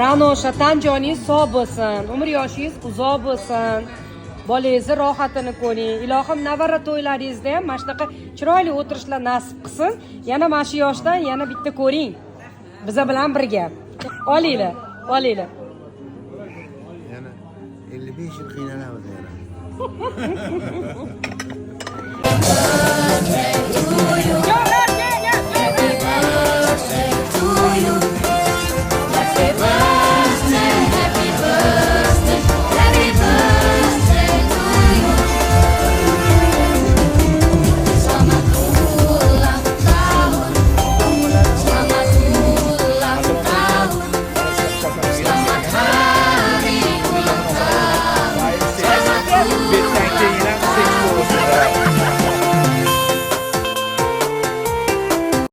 Ra'no tan joningiz sog' bo'lsin, umr yoshingiz uzoq bo'lsin. Bolangizni rohatini ko'ring. Ilohim navara to'ylaringizda ham mana shunaqa chiroyli o'tirishlar nasib qilsin. Yana mana shu yoshdan yana bitta ko'ring. Biza bilan birga. Olinglar, olinglar. Yana 55 yil qiynalamiz yana. Yo,